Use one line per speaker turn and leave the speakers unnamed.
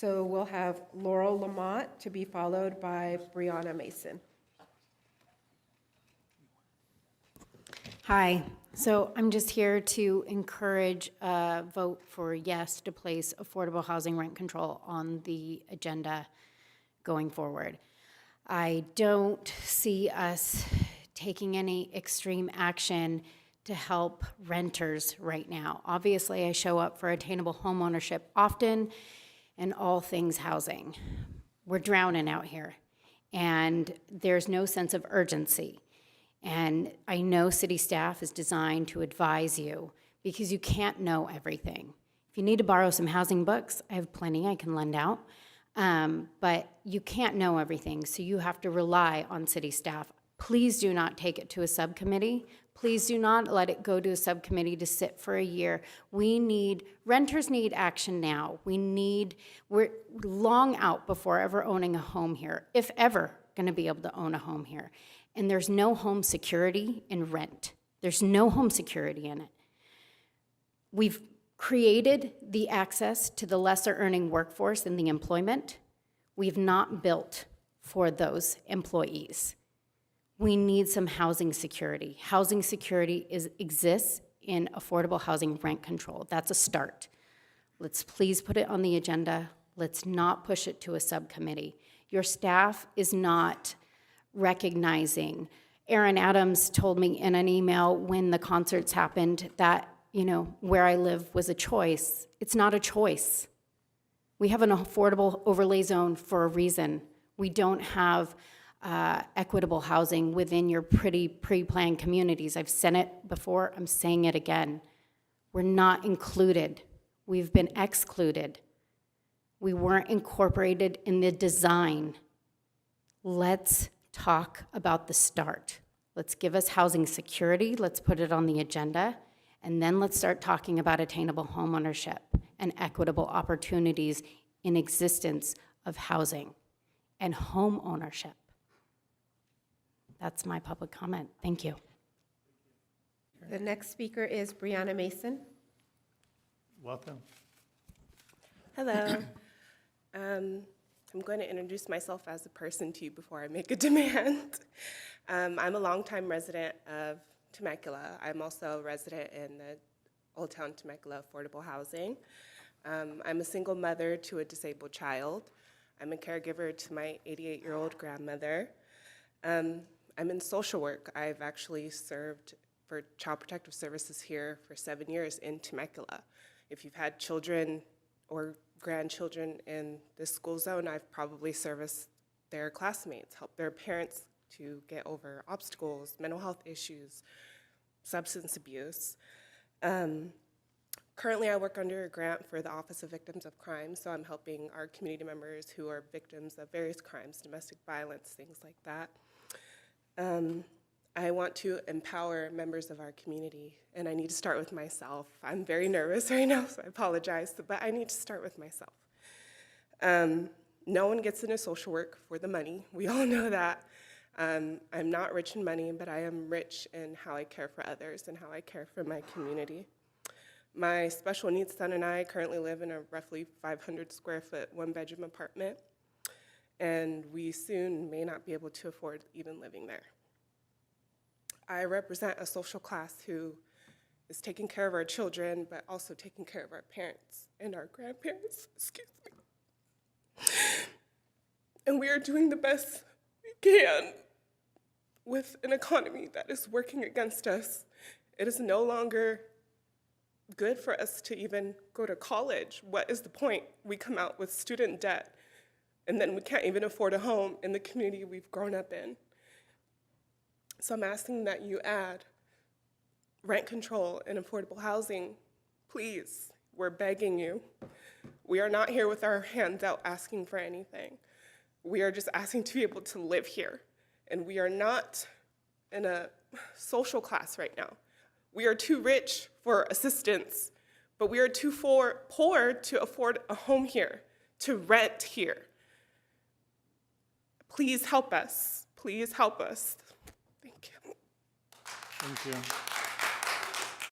So we'll have Laurel Lamont to be followed by Brianna Mason.
Hi. So I'm just here to encourage a vote for yes to place affordable housing rent control on the agenda going forward. I don't see us taking any extreme action to help renters right now. Obviously, I show up for attainable homeownership often and all things housing. We're drowning out here, and there's no sense of urgency. And I know city staff is designed to advise you because you can't know everything. If you need to borrow some housing books, I have plenty I can lend out. But you can't know everything, so you have to rely on city staff. Please do not take it to a subcommittee. Please do not let it go to a subcommittee to sit for a year. Renters need action now. We're long out before ever owning a home here, if ever gonna be able to own a home here. And there's no home security in rent. There's no home security in it. We've created the access to the lesser earning workforce in the employment. We've not built for those employees. We need some housing security. Housing security exists in affordable housing rent control. That's a start. Let's please put it on the agenda. Let's not push it to a subcommittee. Your staff is not recognizing. Aaron Adams told me in an email when the concerts happened that, where I live was a choice. It's not a choice. We have an affordable overlay zone for a reason. We don't have equitable housing within your pretty pre-planned communities. I've said it before, I'm saying it again. We're not included. We've been excluded. We weren't incorporated in the design. Let's talk about the start. Let's give us housing security, let's put it on the agenda, and then let's start talking about attainable homeownership and equitable opportunities in existence of housing and home ownership. That's my public comment. Thank you.
The next speaker is Brianna Mason.
Welcome.
Hello. I'm going to introduce myself as a person to you before I make a demand. I'm a longtime resident of Temecula. I'm also a resident in the Old Town Temecula Affordable Housing. I'm a single mother to a disabled child. I'm a caregiver to my 88-year-old grandmother. I'm in social work. I've actually served for Child Protective Services here for 7 years in Temecula. If you've had children or grandchildren in this school zone, I've probably serviced their classmates, helped their parents to get over obstacles, mental health issues, substance abuse. Currently, I work under a grant for the Office of Victims of Crime, so I'm helping our community members who are victims of various crimes, domestic violence, things like that. I want to empower members of our community, and I need to start with myself. I'm very nervous right now, so I apologize, but I need to start with myself. No one gets into social work for the money. We all know that. I'm not rich in money, but I am rich in how I care for others and how I care for my community. My special needs son and I currently live in a roughly 500 square foot, one-bedroom apartment, and we soon may not be able to afford even living there. I represent a social class who is taking care of our children, but also taking care of our parents and our grandparents, excuse me. And we are doing the best we can with an economy that is working against us. It is no longer good for us to even go to college. What is the point? We come out with student debt, and then we can't even afford a home in the community we've grown up in. So I'm asking that you add rent control and affordable housing. Please, we're begging you. We are not here with our hands out asking for anything. We are just asking to be able to live here. And we are not in a social class right now. We are too rich for assistance, but we are too poor to afford a home here, to rent here. Please help us. Please help us. Thank you.
Thank you.